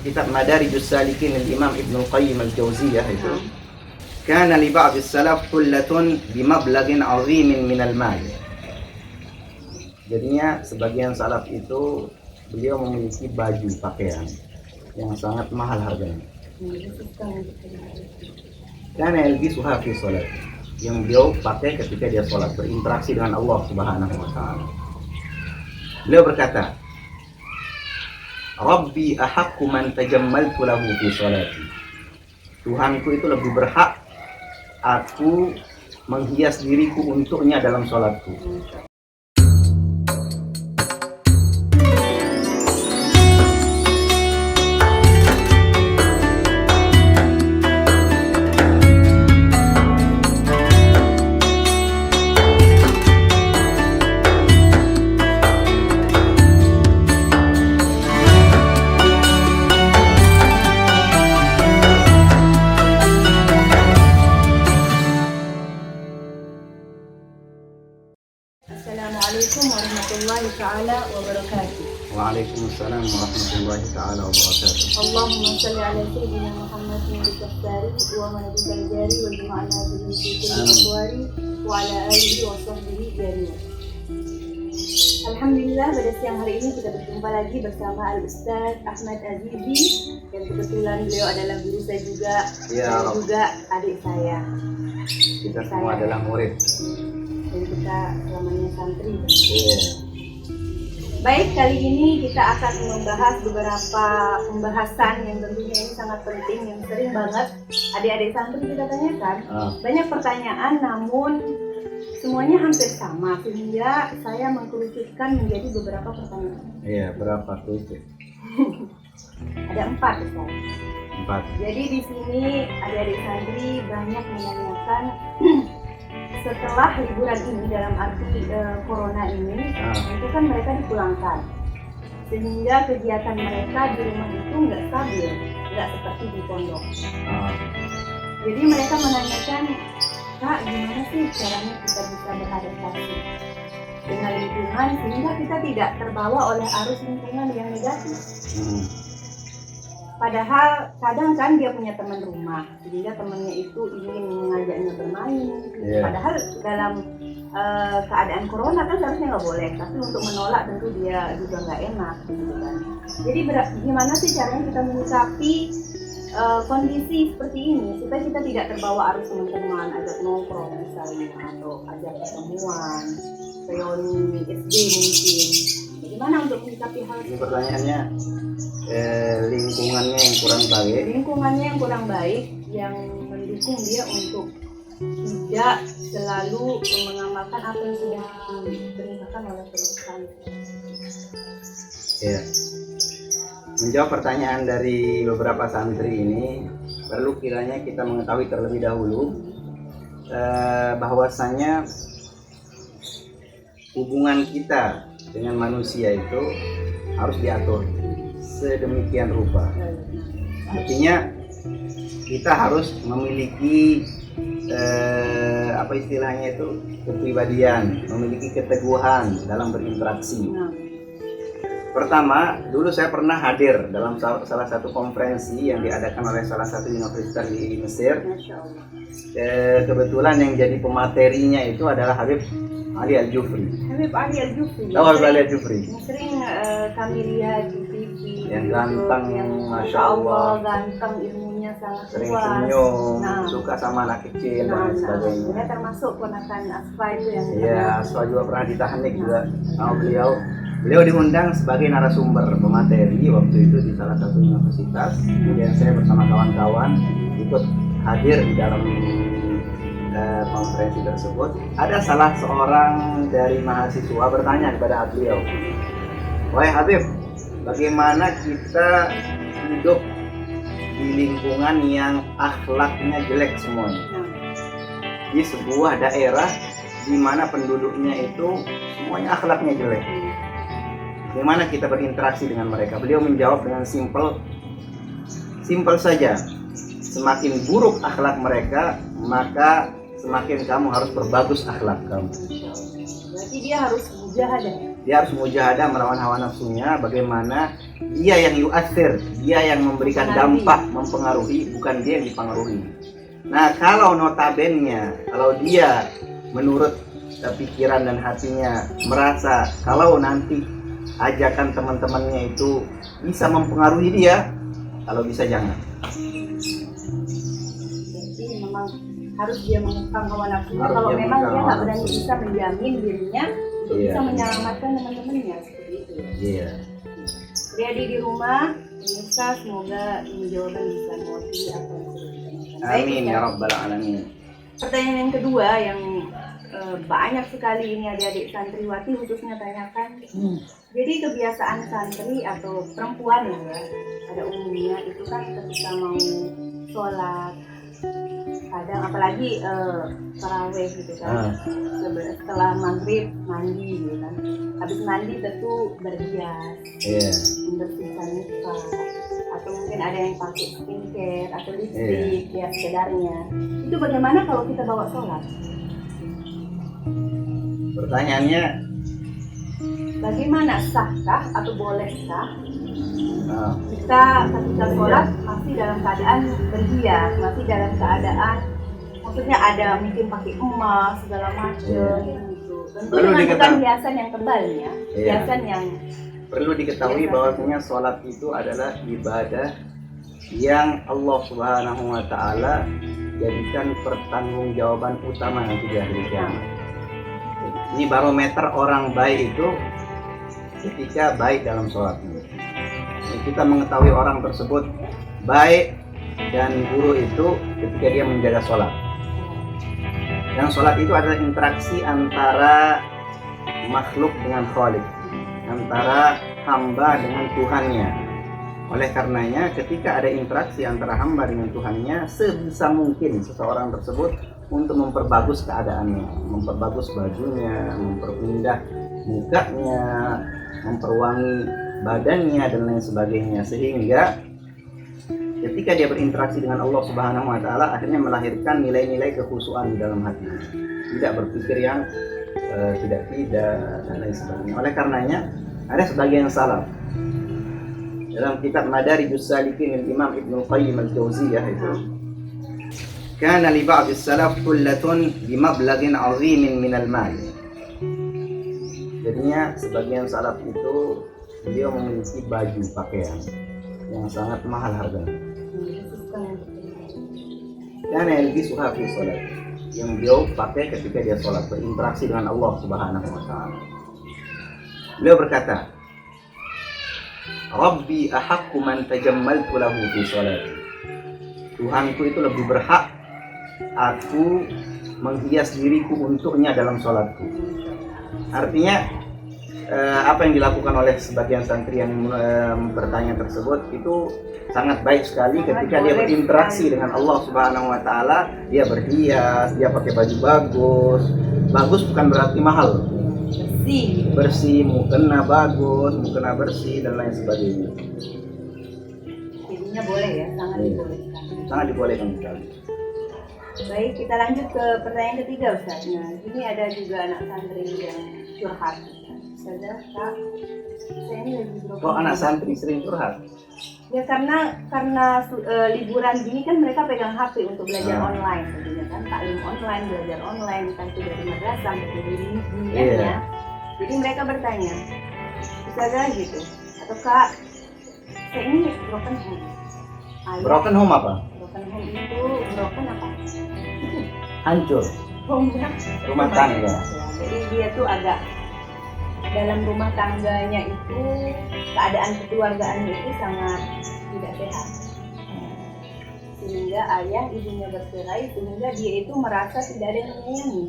kitab Madarijus Salikin Imam Ibnu Qayyim Al-Jauziyah itu, kana li ba'd as-salaf hullatun bimablaghin 'azimin minal mal. Jadinya sebagian salaf itu beliau memiliki baju pakaian yang sangat mahal harganya. Kana yalbisuha fi salat, yang beliau pakai ketika dia sholat, berinteraksi dengan Allah Subhanahu wa taala. Beliau berkata, Rabbi ahaqqu man tajammaltu lahu fi sholati. Tuhanku itu lebih berhak aku menghias diriku untuknya dalam sholatku. Assalamualaikum warahmatullahi ta'ala wabarakatuh. Waalaikumsalam warahmatullahi taala wabarakatuh. Allahumma salli ala sayyidina Muhammadin al-Qassari wa man al-Jari wa juma'na bihi fi kulli aqwari wa ala alihi wa sahbihi jami'an. Alhamdulillah, pada siang hari ini kita berjumpa lagi bersama Al-Ustaz Ahmad Azizi, yang kebetulan beliau adalah guru saya juga, dan juga adik saya. Kita semua adalah murid. Dan kita selamanya santri. Baik, kali ini kita akan membahas beberapa pembahasan yang tentunya ini sangat penting, yang sering banget adik-adik santri kita tanyakan. Banyak pertanyaan, namun semuanya hampir sama, sehingga saya mengkerucutkan menjadi beberapa pertanyaan. Iya, berapa kerucut? Ada 4, Ustaz. 4. Jadi di sini adik-adik santri banyak menanyakan setelah liburan ini, dalam arti corona ini, itu kan mereka dipulangkan, sehingga kegiatan mereka di rumah itu nggak stabil, nggak seperti di pondok. Jadi mereka menanyakan, Kak, gimana sih caranya kita bisa beradaptasi dengan lingkungan sehingga kita tidak terbawa oleh arus lingkungan yang negatif? Padahal kadang kan dia punya teman rumah, sehingga temannya itu ingin mengajaknya bermain. Padahal dalam keadaan corona kan seharusnya nggak boleh, tapi untuk menolak tentu dia juga nggak enak, gitu kan. Jadi gimana sih caranya kita menyikapi kondisi seperti ini supaya kita tidak terbawa arus teman-teman, ajak nongkrong misalnya, atau ajak ketemuan, reuni SD mungkin. Bagaimana untuk menyikapi hal ini? Pertanyaannya lingkungannya yang kurang baik. Lingkungannya yang kurang baik, yang mendukung dia untuk tidak selalu mengamalkan apa yang sudah diperintahkan oleh Tuhan. Ya. Menjawab pertanyaan dari beberapa santri ini, perlu kiranya kita mengetahui terlebih dahulu bahwasanya hubungan kita dengan manusia itu harus diatur sedemikian rupa. Artinya kita harus memiliki apa istilahnya itu, kepribadian, memiliki keteguhan dalam berinteraksi. Pertama, dulu saya pernah hadir dalam salah satu konferensi yang diadakan oleh salah satu universitas di Mesir. Kebetulan yang jadi pematerinya itu adalah Habib Ali Al-Jufri. Habib Ali Al-Jufri. Tahu Habib Ali Al-Jufri? Sering kami lihat di TV. Yang ganteng, yang masya Allah, ganteng, ilmunya sangat sering luas. senyum, suka sama anak kecil dan sebagainya. Dia termasuk ponakan Asfa itu yang. Iya, Asfa juga pernah ditahanik juga sama beliau. Beliau diundang sebagai narasumber pemateri waktu itu di salah satu universitas. Kemudian saya bersama kawan-kawan ikut hadir di dalam konferensi tersebut. Ada salah seorang dari mahasiswa bertanya kepada beliau, "Wahai Habib, bagaimana kita hidup di lingkungan yang akhlaknya jelek semuanya, di sebuah daerah di mana penduduknya itu semuanya akhlaknya jelek? Bagaimana kita berinteraksi dengan mereka?" Beliau menjawab dengan simpel saja, semakin buruk akhlak mereka, maka semakin kamu harus berbagus akhlak kamu. Berarti dia harus mujahadah. dia harus mujahadah melawan hawa nafsunya. Bagaimana dia yang yu'athir, dia yang memberikan dampak, mempengaruhi, bukan dia yang dipengaruhi. Nah, kalau notabene, kalau dia menurut pikiran dan hatinya merasa kalau nanti ajakan teman-temannya itu bisa mempengaruhi dia, kalau bisa jangan. Jadi memang harus dia mengekang hawa nafsunya. Kalau memang dia nggak berani bisa menjamin dirinya untuk bisa menyelamatkan teman-temannya seperti itu. Iya. Jadi di rumah, pemirsa, semoga ini jawaban bisa mewakili apa yang sudah kita tanyakan. Amin ya rabbal alamin. Pertanyaan yang kedua yang banyak sekali ini adik-adik santriwati khususnya tanyakan. Jadi kebiasaan santri atau perempuan ya pada umumnya itu kan ketika mau sholat, kadang apalagi taraweh gitu kan, setelah maghrib mandi gitu kan, habis mandi tentu berhias, membersihkan muka, atau mungkin ada yang pakai skincare atau lipstick ya sekedarnya. Itu bagaimana kalau kita bawa sholat? Pertanyaannya, bagaimana, sahkah atau bolehkah kita ketika sholat masih dalam keadaan berhias, masih dalam keadaan maksudnya ada mungkin pakai emas segala macam gitu. Tentu dengan bukan hiasan yang tebal ya, hiasan yang perlu diketahui bahwasanya sholat itu adalah ibadah yang Allah Subhanahu wa Ta'ala jadikan pertanggungjawaban utama nanti di akhir kiamat. Ini barometer orang baik itu ketika baik dalam sholatnya. Kita mengetahui orang tersebut baik dan buruk itu ketika dia menjaga sholat. Dan sholat itu adalah interaksi antara makhluk dengan Khalik, antara hamba dengan Tuhannya. Oleh karenanya ketika ada interaksi antara hamba dengan Tuhannya, sebisa mungkin seseorang tersebut untuk memperbagus keadaannya, memperbagus bajunya, memperindah mukanya, memperwangi badannya dan lain sebagainya, sehingga ketika dia berinteraksi dengan Allah Subhanahu wa Ta'ala akhirnya melahirkan nilai-nilai kekhusyuan di dalam hati, tidak berpikir yang tidak dan lain sebagainya. Oleh karenanya ada sebagian salaf dalam kitab Madarijus Salikin Imam Ibnu Qayyim Al-Jauziyah itu, kana li ba'd as-salaf hullatun bi mablaghin 'azimin min al-mal. Jadinya sebagian salaf itu beliau memiliki baju pakaian yang sangat mahal harganya. Karena yalbisuha fi salat, yang beliau pakai ketika dia sholat, berinteraksi dengan Allah Subhanahu wa Ta'ala. Beliau berkata, Rabbi ahaqqu man tajammaltu lahu fi salati. Tuhanku itu lebih berhak aku menghias diriku untuknya dalam sholatku. Artinya apa yang dilakukan oleh sebagian santri yang bertanya tersebut itu sangat baik sekali ketika dia berinteraksi dengan Allah Subhanahu wa Ta'ala. Dia berhias, dia pakai baju bagus. Bagus bukan berarti mahal. Bersih, mukena bagus, mukena bersih dan lain sebagainya. Jadinya boleh ya, sangat dibolehkan. Sangat dibolehkan sekali. Baik, kita lanjut ke pertanyaan ketiga, Ustaz. Nah, ini ada juga anak santri yang curhat. Ustazah, Kak, saya ini lagi berobat. Kok anak santri sering curhat? Ya karena liburan gini kan mereka pegang HP untuk belajar online, tentunya kan, taklim online, belajar online, entah itu dari madrasah, dari dunia. Jadi mereka bertanya, Ustazah gitu, atau Kak, saya ini broken home. Broken home apa? Broken home itu broken apa? Hancur. Home-nya Rumah tangga. Jadi dia tuh agak dalam rumah tangganya itu keadaan kekeluargaannya itu sangat tidak sehat, sehingga ayah ibunya bercerai, sehingga dia itu merasa tidak ada yang menyayangi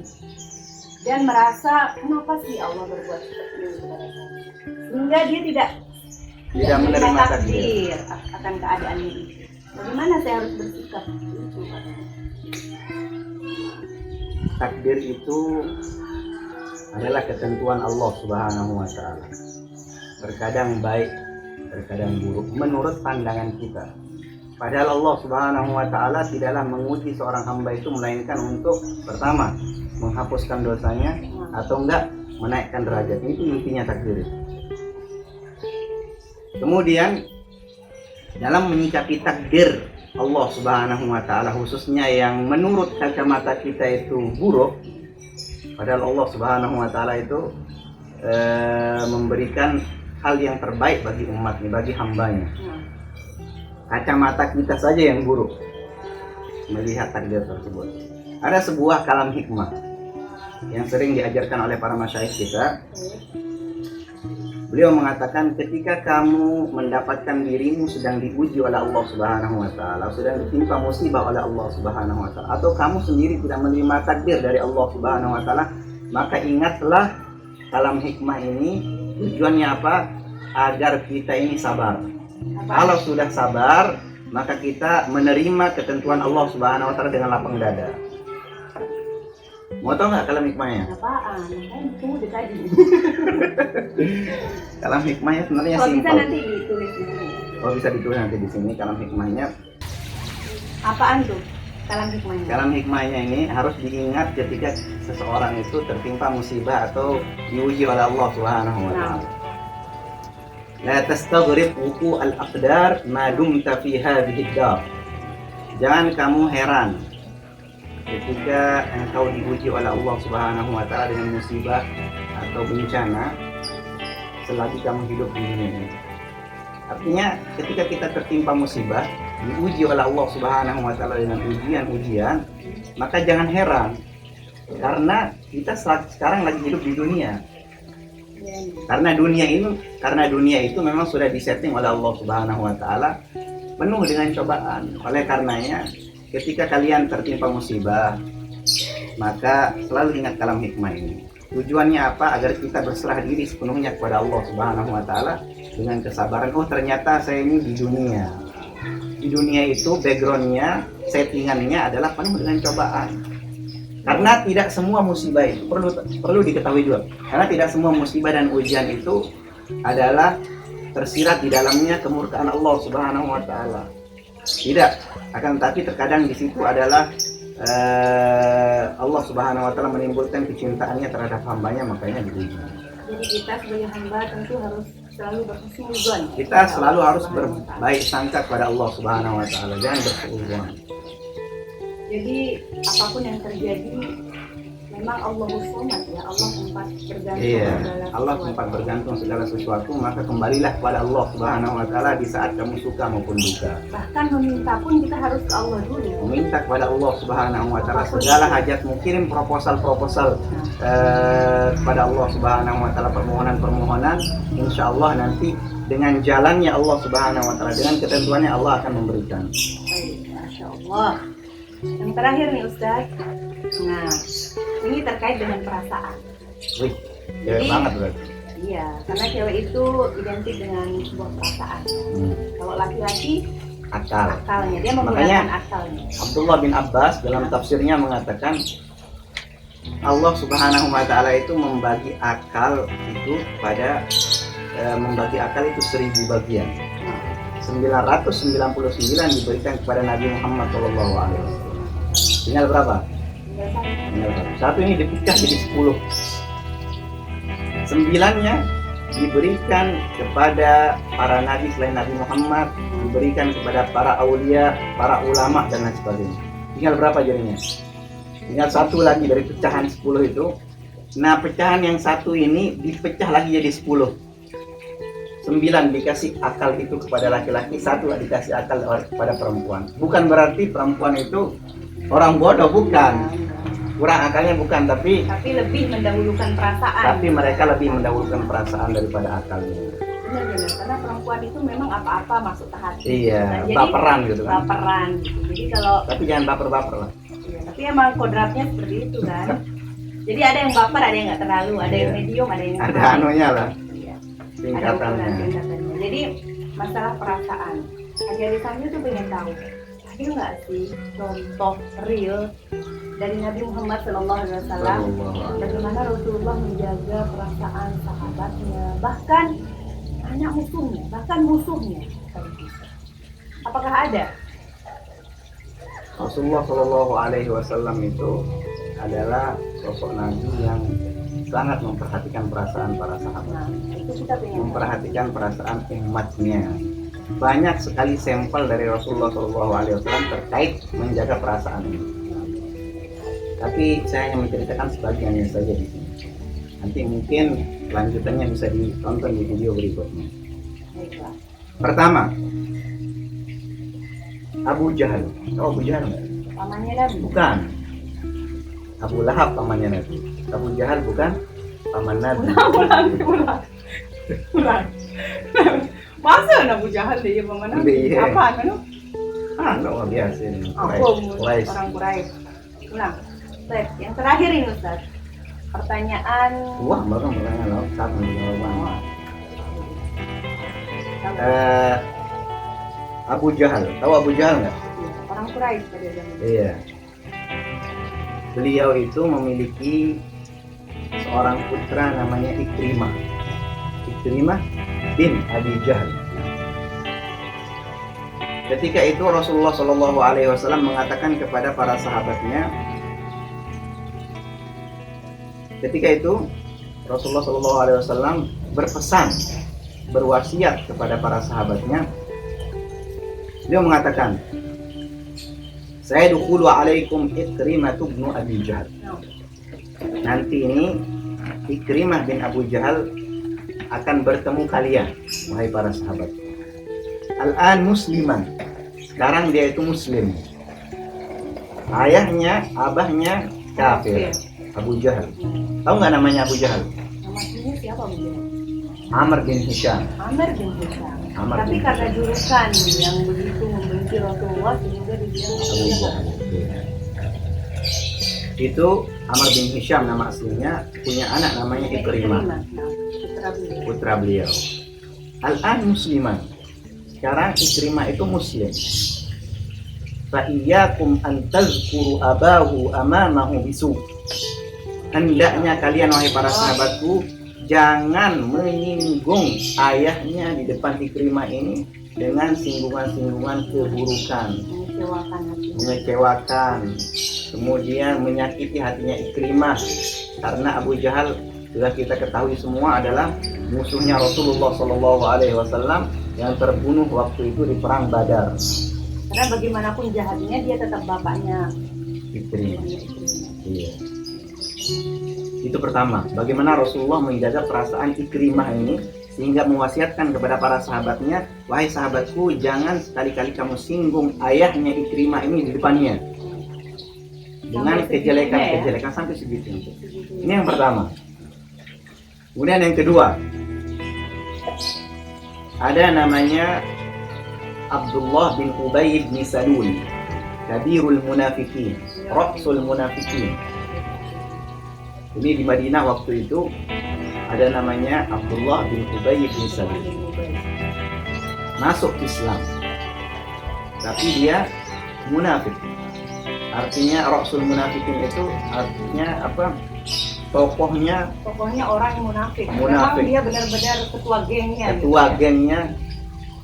dan merasa kenapa sih Allah berbuat seperti ini kepada saya, sehingga dia tidak menerima takdir akan keadaan ini. Bagaimana saya harus bersikap itu? Takdir itu adalah ketentuan Allah Subhanahu wa Ta'ala. Terkadang baik, terkadang buruk menurut pandangan kita. Padahal Allah Subhanahu wa Ta'ala tidaklah menguji seorang hamba itu melainkan untuk pertama menghapuskan dosanya atau enggak menaikkan derajat. Itu intinya takdir. Kemudian dalam menyikapi takdir Allah Subhanahu wa taala, khususnya yang menurut kacamata kita itu buruk, padahal Allah Subhanahu wa taala itu memberikan hal yang terbaik bagi umatnya, bagi hambanya. Kacamata kita saja yang buruk melihat takdir tersebut. Ada sebuah kalam hikmah yang sering diajarkan oleh para masyayikh kita. Beliau mengatakan, ketika kamu mendapatkan dirimu sedang diuji oleh Allah Subhanahu wa taala, sedang ditimpa musibah oleh Allah Subhanahu wa taala, atau kamu sendiri tidak menerima takdir dari Allah Subhanahu wa taala, maka ingatlah kalam hikmah ini tujuannya apa? Agar kita ini sabar. Kalau sudah sabar, maka kita menerima ketentuan Allah Subhanahu wa taala dengan lapang dada. Mau tahu nggak kalam hikmahnya? Apaan? Kan tunggu tadi. Kalam hikmahnya sebenarnya Kalau bisa simpel. nanti ditulis di sini. Oh, bisa ditulis nanti di sini kalam hikmahnya. Apaan tuh kalam hikmahnya? Kalam hikmahnya ini harus diingat ketika seseorang itu tertimpa musibah atau diuji oleh Allah Subhanahu wa taala. La tastaghrib wuqu' al-aqdar ma dumta fi hadhihi ad-dar. Jangan kamu heran ketika engkau diuji oleh Allah Subhanahu wa taala dengan musibah atau bencana selagi kamu hidup di dunia ini. Artinya ketika kita tertimpa musibah, diuji oleh Allah Subhanahu wa taala dengan ujian-ujian, maka jangan heran karena kita sekarang lagi hidup di dunia. Karena dunia itu memang sudah disetting oleh Allah Subhanahu wa taala penuh dengan cobaan. Oleh karenanya ketika kalian tertimpa musibah, maka selalu ingat kalam hikmah ini. Tujuannya apa? Agar kita berserah diri sepenuhnya kepada Allah Subhanahu wa taala dengan kesabaran. Oh, ternyata saya ini di dunia. Di dunia itu backgroundnya, settingannya adalah penuh dengan cobaan. Karena tidak semua musibah itu perlu diketahui juga. Karena tidak semua musibah dan ujian itu adalah tersirat di dalamnya kemurkaan Allah Subhanahu wa taala. Tidak, akan tetapi terkadang di situ adalah Allah Subhanahu wa taala menimbulkan kecintaannya terhadap hambanya, makanya diuji. Jadi kita sebagai hamba tentu harus selalu berhusnuzon. Kita selalu harus berbaik sangka kepada Allah Subhanahu wa taala, jangan bersuudzon. Jadi apapun yang terjadi memang Allah Somad ya, Allah tempat bergantung Iya, segala Allah sesuatu. tempat bergantung segala sesuatu, maka kembalilah kepada Allah Subhanahu wa taala di saat kamu suka maupun duka. Bahkan meminta pun kita harus ke Allah dulu. Meminta kepada Allah Subhanahu wa taala segala hajatmu, kirim proposal kepada Allah Subhanahu wa taala, permohonan, insyaallah nanti dengan jalannya Allah Subhanahu wa taala, dengan ketentuannya Allah akan memberikan. Baik, Masya Allah. Yang terakhir nih Ustaz. Nah, ini terkait dengan perasaan. Wih, cewek banget berarti. Iya, karena cewek itu identik dengan sebuah perasaan. Kalau laki-laki Akal. akalnya, dia menggunakan Makanya akalnya. Abdullah bin Abbas dalam tafsirnya mengatakan Allah Subhanahu wa taala itu membagi akal itu pada membagi akal itu 1000 bagian. 999 diberikan kepada Nabi Muhammad SAW. Tinggal berapa? Tinggal satu. Satu ini dipecah jadi 10. 9-nya diberikan kepada para nabi selain Nabi Muhammad, diberikan kepada para aulia, para ulama dan lain sebagainya. Tinggal berapa jadinya? Tinggal satu lagi dari pecahan 10 itu. Nah, pecahan yang satu ini dipecah lagi jadi 10. 9 dikasih akal itu kepada laki-laki, 1 dikasih akal kepada perempuan. Bukan berarti perempuan itu orang bodoh, bukan. Kurang akalnya bukan, tapi lebih mendahulukan perasaan. Tapi mereka lebih mendahulukan perasaan daripada akalnya. Benar-benar, karena perempuan itu memang apa-apa masuk ke hati. Iya, Nah, jadi baperan gitu kan. Baperan gitu. Jadi kalau Tapi jangan baper-baper lah. iya, tapi emang kodratnya seperti itu kan. Jadi ada yang baper, ada yang nggak terlalu, ada yang Iya. medium, ada yang Ada high. anunya lah, Iya. Ada tingkatannya. ukuran-tingkatannya. Jadi masalah perasaan. Adik kami tuh pengen tahu, ada nggak sih contoh real dari Nabi Muhammad SAW bagaimana Rasulullah menjaga perasaan sahabatnya, bahkan anak musuhnya, bahkan musuhnya. Apakah ada? Rasulullah Shallallahu Alaihi Wasallam itu adalah sosok nabi yang sangat memperhatikan perasaan para sahabat, Nah, itu kita pengen. memperhatikan perasaan umatnya. Banyak sekali sampel dari Rasulullah SAW terkait menjaga perasaan ini. Tapi saya hanya menceritakan sebagiannya saja di sini. Nanti mungkin lanjutannya bisa ditonton di video berikutnya. Baiklah. Pertama, Abu Jahal. Tahu Abu Jahal nggak? Pamannya Nabi. Bukan. Abu Lahab pamannya Nabi. Abu Jahal bukan paman Nabi. Ulang. Masa Abu Jahal dia paman Nabi? Iya. Apa kan? Luar biasa ini. Orang Quraisy. Ulang. Baik, yang terakhir ini Ustaz. Pertanyaan. Wah, baru pertanyaan satu jawaban. Abu Jahal. Tahu Abu Jahal nggak? Orang Quraisy pada zaman itu. Iya. Beliau itu memiliki seorang putra namanya Ikrimah. Ikrimah bin Abi Jahal. Ketika itu Rasulullah SAW mengatakan kepada para sahabatnya. Ketika itu Rasulullah SAW berpesan, berwasiat kepada para sahabatnya. Beliau mengatakan, saya dukhulu alaikum Ikrimah bin Abi Jahal. Nanti ini Ikrimah bin Abu Jahal akan bertemu kalian, wahai para sahabat. Al-an musliman. Sekarang dia itu muslim. Ayahnya, abahnya kafir. Abu Jahal. Tahu nggak namanya Abu Jahal? Nama aslinya siapa Abu Jahal? Amr bin Hisham. Amr bin Hisham. Amr Tapi bin karena julukan yang begitu membenci Rasulullah sehingga dibilang Abu Jahal. Itu Amr bin Hisham nama aslinya, punya anak namanya Ikrimah. Nah, putra beliau. Putra beliau. Al-an musliman. Sekarang Ikrimah itu muslim. Fa iyyakum an tazkuru abahu amamahu bisu. Hendaknya kalian wahai para sahabatku jangan menyinggung ayahnya di depan Ikrimah ini dengan singgungan-singgungan keburukan, Mengecewakan hati. mengecewakan, kemudian menyakiti hatinya Ikrimah, karena Abu Jahal sudah kita ketahui semua adalah musuhnya Rasulullah SAW yang terbunuh waktu itu di perang Badar. Karena bagaimanapun jahatnya dia tetap bapaknya. Ikrimah. Iya. Itu pertama, bagaimana Rasulullah menjaga perasaan Ikrimah ini sehingga mewasiatkan kepada para sahabatnya, wahai sahabatku, jangan sekali-kali kamu singgung ayahnya Ikrimah ini di depannya dengan kejelekan-kejelekan sampai segitu. Ini yang pertama. Kemudian yang kedua, ada namanya Abdullah bin Ubay bin Salul, Kabirul Munafikin, Ra'sul Munafikin. Ini di Madinah waktu itu ada namanya Abdullah bin Ubay bin Salul. Masuk Islam, tapi dia munafik. Artinya Ra'sul Munafikin itu artinya apa? Tokohnya Pokoknya orang yang munafik. Munafik. Memang dia benar-benar ketua gengnya. Ketua gengnya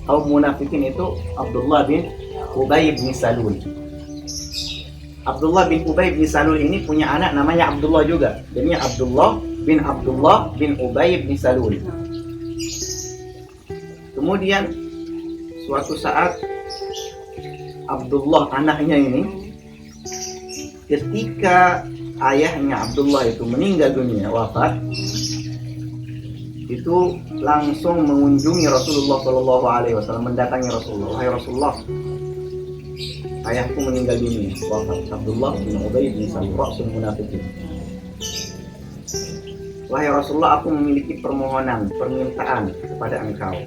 kaum munafikin itu Abdullah bin Ubay bin Salul. Abdullah bin Ubay bin Salul ini punya anak namanya Abdullah juga. Jadinya Abdullah bin Ubay bin Salul. Kemudian suatu saat Abdullah anaknya ini, ketika ayahnya Abdullah itu meninggal dunia, wafat, itu langsung mengunjungi Rasulullah SAW, mendatangi Rasulullah. Wahai Rasulullah, ayahku meninggal dunia, wafat. Abdullah bin Ubay bin Salul, Ra'sul Munafikin. Wahai Rasulullah, aku memiliki permintaan kepada engkau.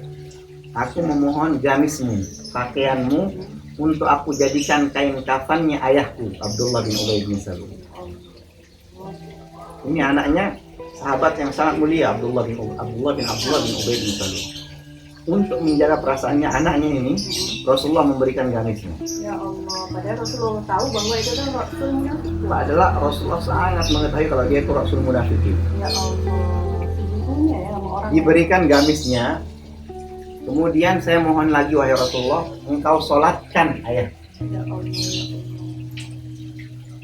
Aku memohon gamismu, pakaianmu, untuk aku jadikan kain kafannya ayahku, Abdullah bin Ubay bin Salul. Ini anaknya sahabat yang sangat mulia, Abdullah bin Ubay bin Salul. Untuk menjaga perasaannya anaknya ini, Rasulullah memberikan gamisnya. Ya Allah, padahal Rasulullah tahu bahwa itu adalah Rasul munafik. Adalah Rasulullah sangat mengetahui kalau dia itu Rasul munafikin. Ya Allah, segitunya ya sama orang. Diberikan gamisnya. Kemudian saya mohon lagi, wahai Rasulullah, engkau sholatkan ayah. Ya Allah.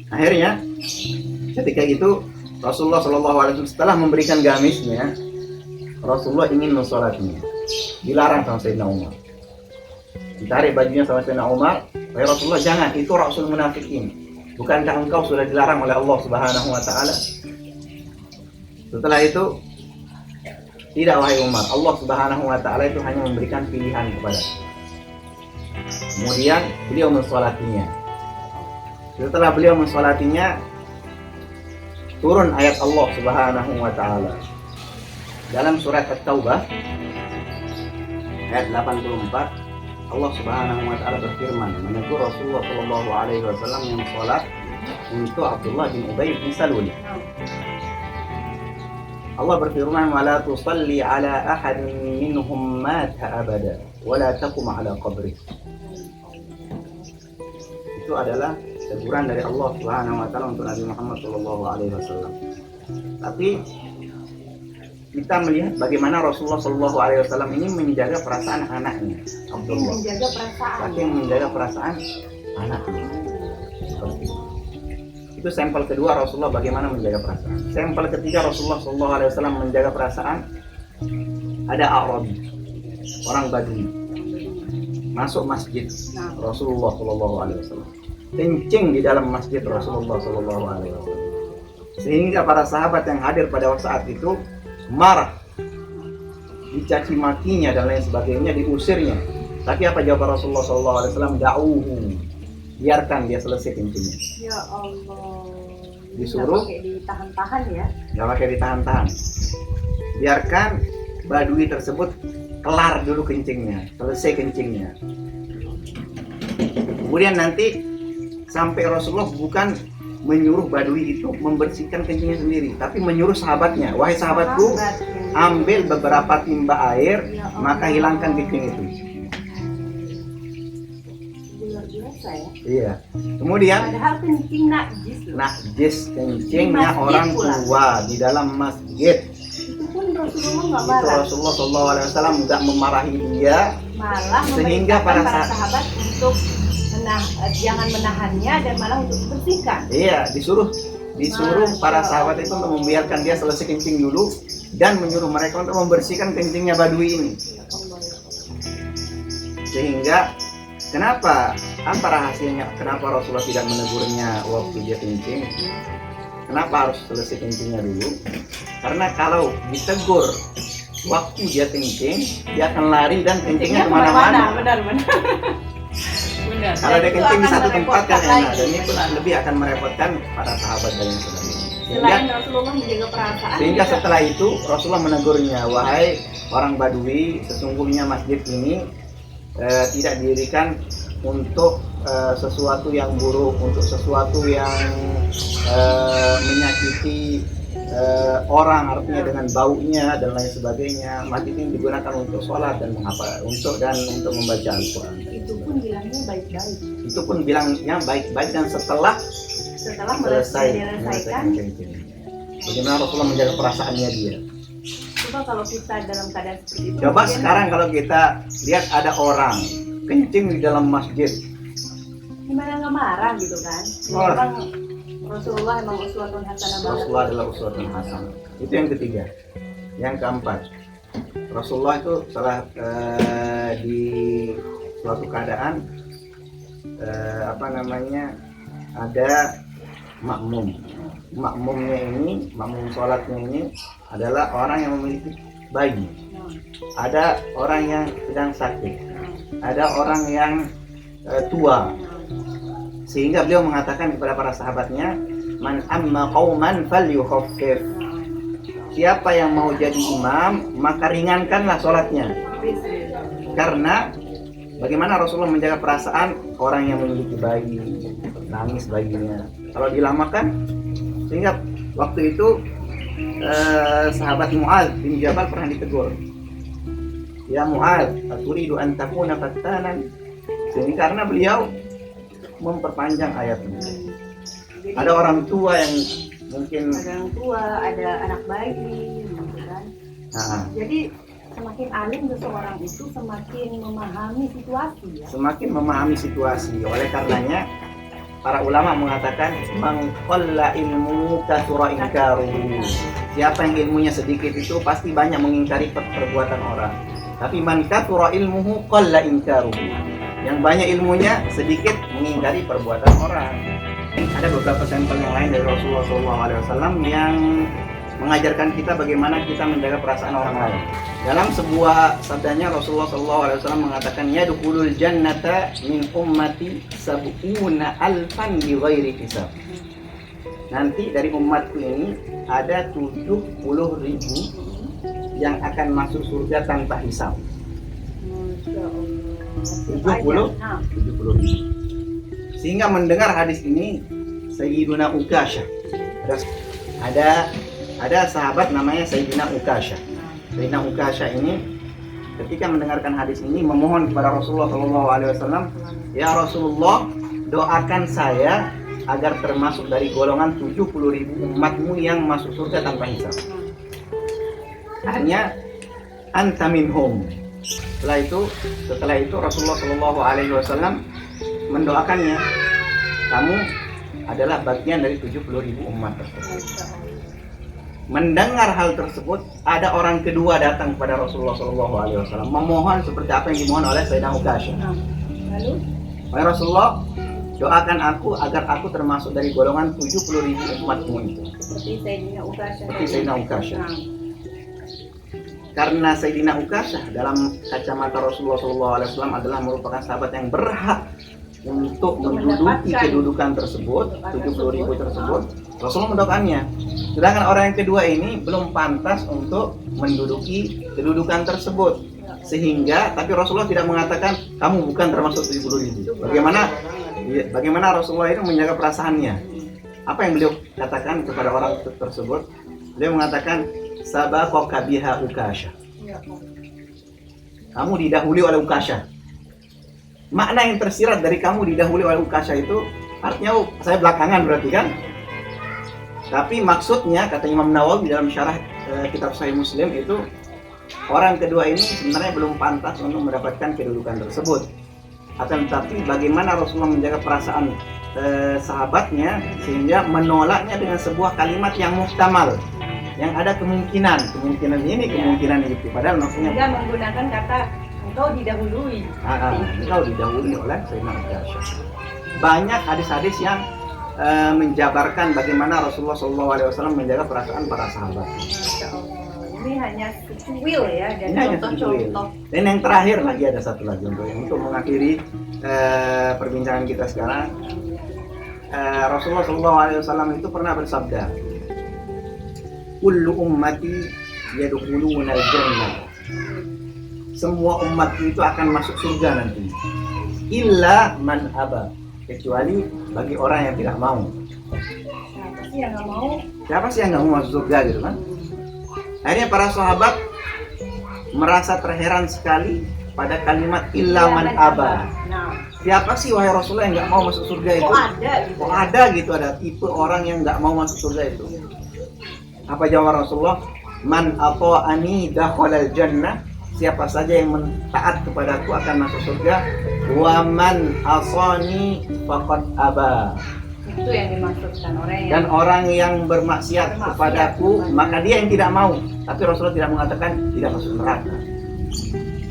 Akhirnya ketika itu Rasulullah Shallallahu Alaihi Wasallam setelah memberikan gamisnya, Rasulullah ingin mensolatnya. Dilarang sama Sayyidina Umar. Ditarik bajunya sama Sayyidina Umar. Wahai Rasulullah, jangan, itu Rasul munafikin. Bukankah engkau sudah dilarang oleh Allah Subhanahu Wa Taala? Setelah itu, tidak wahai Umar, Allah Subhanahu Wa Taala itu hanya memberikan pilihan kepada. Kemudian beliau mensolatinya. Setelah beliau mensolatinya, turun ayat Allah Subhanahu Wa Taala dalam surat At-Taubah ayat 84. Allah Subhanahu Wa Taala berfirman menegur Rasulullah Shallallahu Alaihi Wasallam yang sholat untuk Abdullah bin Ubay bin Salul. Allah berfirman, "Wala tusalli ala ahadin minhum mata abada, wala taqum ala qabri." Itu adalah teguran dari Allah Subhanahu Wa Taala untuk Nabi Muhammad Shallallahu Alaihi Wasallam. Tapi kita melihat bagaimana Rasulullah Shallallahu Alaihi Wasallam ini menjaga perasaan anaknya, Abdullah. Menjaga perasaan. Saking menjaga perasaan anaknya. Seperti itu. Itu sampel kedua Rasulullah bagaimana menjaga perasaan. Sampel ketiga Rasulullah Shallallahu Alaihi Wasallam menjaga perasaan. Ada Arabi, orang Badui, masuk masjid Rasulullah Shallallahu Alaihi Wasallam, kencing di dalam masjid Rasulullah Shallallahu Alaihi Wasallam, sehingga para sahabat yang hadir pada saat itu marah, dicaci makinya dan lain sebagainya, diusirnya. Tapi apa jawaban Rasulullah Shallallahu Alaihi Wasallam? Da'uhu, biarkan dia selesai kencingnya. Ya Allah. Disuruh Nggak pakai ditahan-tahan ya? Nggak pakai ditahan-tahan. Biarkan Badui tersebut kelar dulu kencingnya, selesai kencingnya. Kemudian nanti sampai Rasulullah bukan menyuruh Badui itu membersihkan kencingnya sendiri, tapi menyuruh sahabatnya, wahai sahabatku, ambil beberapa timba air, maka hilangkan kencing itu. Luar biasa ya. Iya. Kemudian Padahal kencing najis loh. najis kencingnya Di masjid orang pula. tua di dalam masjid. Itu pun Rasulullah nggak Itu marah. Rasulullah Shallallahu Alaihi Wasallam nggak memarahi dia, Malah sehingga memerintahkan para para sahabat untuk jangan menahannya dan malah untuk dibersihkan. iya, disuruh Masya para Allah. sahabat itu untuk membiarkan dia selesai kencing dulu dan menyuruh mereka untuk membersihkan kencingnya Badui ini. Ya Allah, ya Allah. Sehingga kenapa? Apa rahasianya? Kenapa Rasulullah tidak menegurnya waktu dia kencing? Kenapa harus selesai kencingnya dulu? Karena kalau ditegur waktu dia kencing, dia akan lari dan kencingnya kemana-mana. Benar-benar. Benar. Kalau dia Dan itu kencing di akan satu tempat kan merepotkan enak, lagi. dan ini pun lebih akan merepotkan para sahabat dan yang sebagainya. Selain Rasulullah menjaga perasaan, Sehingga juga setelah itu Rasulullah menegurnya, wahai orang Badui, sesungguhnya masjid ini tidak didirikan untuk sesuatu yang buruk, untuk sesuatu yang menyakiti orang, artinya dengan baunya dan lain sebagainya. Masjid ini digunakan untuk sholat dan menghafal, untuk membaca Al-Quran. itu pun bilangnya baik-baik. Itu pun bilangnya baik-baik dan setelah Setelah selesai menyelesaikan, kencing. Bagaimana Rasulullah menjaga perasaannya dia. coba kalau kita dalam keadaan seperti itu. Coba mungkin sekarang kalau kita lihat ada orang kencing di dalam masjid, gimana nggak marah gitu kan? Marah. Memang Rasulullah emang uswatun hasanah banget. Rasulullah adalah uswatun hasanah. Itu yang ketiga. Yang keempat, Rasulullah itu setelah di suatu keadaan ada makmum. Makmum sholatnya ini adalah orang yang memiliki bayi. Ada orang yang sedang sakit. Ada orang yang tua. Sehingga beliau mengatakan kepada para sahabatnya, man amma qauman falyukhaffif. Siapa yang mau jadi imam, maka ringankanlah sholatnya. Karena bagaimana Rasulullah menjaga perasaan orang yang memiliki bayi, nangis bayinya. Kalau dilamakan, sehingga waktu itu sahabat Mu'adz bin Jabal pernah ditegur. Ya Mu'adz, aturidu an takuna fattanan. Sehingga karena beliau memperpanjang ayatnya. Jadi, Ada orang tua yang mungkin ada orang tua, ada anak bayi, gitu kan. Jadi semakin alim seseorang itu semakin memahami situasi ya. semakin memahami situasi. Oleh karenanya para ulama mengatakan man qalla ilmu katsura inkaruhu. Siapa yang ilmunya sedikit itu pasti banyak mengingkari perbuatan orang. Tapi man katsura ilmuhu qalla inkaruhu. Yang banyak ilmunya sedikit mengingkari perbuatan orang. Ada beberapa sampel yang lain dari Rasulullah SAW yang mengajarkan kita bagaimana kita menjaga perasaan orang lain. Dalam sebuah sabdanya Rasulullah SAW mengatakan yadkhulul jannata min ummati sab'una alfan bi ghairi hisab. Nanti dari umatku ini ada 70.000 yang akan masuk surga tanpa hisab. 70.000. Sehingga mendengar hadis ini Sayyiduna Ukasyah. Ada sahabat namanya Sayyidina Ukasyah. Sayyidina Ukasyah ini ketika mendengarkan hadis ini memohon kepada Rasulullah SAW, ya Rasulullah, doakan saya agar termasuk dari golongan 70.000 umatmu yang masuk surga tanpa hisab. Akhirnya anta minhum. Setelah itu Rasulullah SAW mendoakannya, kamu adalah bagian dari 70.000 umat tersebut. Mendengar hal tersebut, ada orang kedua datang kepada Rasulullah SAW memohon seperti apa yang dimohon oleh Sayyidina Ukasyah. Lalu, wahai Rasulullah, doakan aku agar aku termasuk dari golongan 70.000 umatmu itu. seperti Sayyidina Ukasyah. Karena Sayyidina Ukasyah dalam kacamata Rasulullah SAW adalah merupakan sahabat yang berhak untuk menduduki kedudukan tersebut, 70.000 tersebut, Rasulullah mendoakannya. Sedangkan orang yang kedua ini belum pantas untuk menduduki kedudukan tersebut. Sehingga, tapi Rasulullah tidak mengatakan kamu bukan termasuk 70.000. Bagaimana Rasulullah itu menjaga perasaannya? Apa yang beliau katakan kepada orang tersebut? Beliau mengatakan sabaqaka biha Ukasyah. Kamu didahului oleh Ukasyah. Makna yang tersirat dari kamu didahului oleh Ukasyah itu artinya saya belakangan berarti kan? Tapi maksudnya kata Imam Nawawi dalam syarah kitab Sahih Muslim itu orang kedua ini sebenarnya belum pantas untuk mendapatkan kedudukan tersebut. Akan tetapi bagaimana Rasulullah menjaga perasaan sahabatnya sehingga menolaknya dengan sebuah kalimat yang muhtamal, yang ada kemungkinan ini, kemungkinan itu. Padahal maksudnya dia menggunakan kata engkau didahului. Engkau didahului oleh Sayyidina Ukasyah. Banyak hadis-hadis yang menjabarkan bagaimana Rasulullah SAW menjaga perasaan para sahabat. Ini hanya secuil ya, dan contoh-contoh. Dan yang terakhir lagi ada satu lagi untuk mengakhiri perbincangan kita sekarang. Rasulullah SAW itu pernah bersabda, kullu ummati yadkhuluna al-jannah. Semua umat itu akan masuk surga nanti. Illa man aba, kecuali bagi orang yang tidak mau. Siapa sih yang nggak mau? Siapa sih yang nggak mau masuk surga gitu kan? Akhirnya para sahabat merasa terheran sekali pada kalimat illa man aba. Nah, Siapa sih wahai Rasulullah yang nggak mau masuk surga itu? Kok ada gitu? Ada tipe orang yang nggak mau masuk surga itu. Apa jawab Rasulullah? Man ata'ani dakhalal jannah. Siapa saja yang taat kepadaku akan masuk surga. Wa man asani faqad aba. Itu yang dimaksudkan Dan orang yang bermaksiat kepadaku, maka dia yang tidak mau. Tapi Rasulullah tidak mengatakan tidak masuk neraka.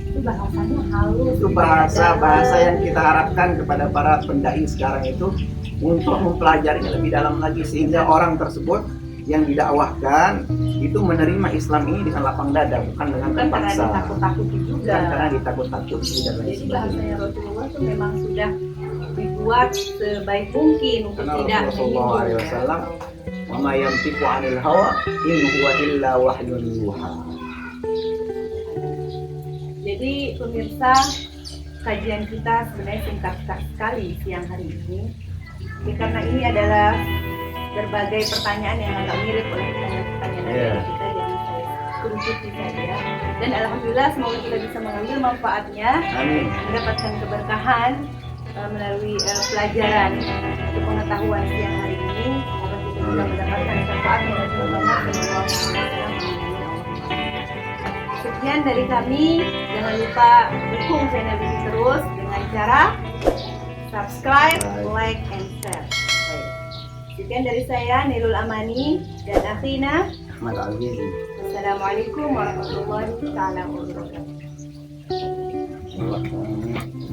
Itu bahasanya halus. Itu bahasa yang kita harapkan kepada para pendai sekarang itu untuk mempelajarinya lebih dalam lagi sehingga orang tersebut yang didakwahkan itu menerima Islam ini dengan lapang dada, bukan dengan terpaksa. Karena ditakut-takuti juga. Bukan karena ditakut-takuti dan lain Jadi sebagainya. bahasanya Rasulullah itu memang sudah dibuat sebaik mungkin untuk Karena tidak Rasulullah SAW, wa ma yantiqu 'anil hawa in huwa illa wahyun yuha. Jadi pemirsa, kajian kita sebenarnya singkat sekali siang hari ini. Karena ini adalah berbagai pertanyaan yang agak mirip oleh pertanyaan dari kita, jadi saya kerucuti saja. Dan alhamdulillah semoga kita bisa mengambil manfaatnya, Amin. mendapatkan keberkahan melalui pelajaran atau pengetahuan siang hari ini. Semoga kita bisa mendapatkan syafaat dari Rasulullah SAW. Sekian dari kami, jangan lupa dukung channel ini terus dengan cara subscribe, like, and share. Baik. Sekian dari saya Nilul Amani dan Akhina. Ahmad Al-Gizi. Assalamualaikum warahmatullahi wabarakatuh. Allah.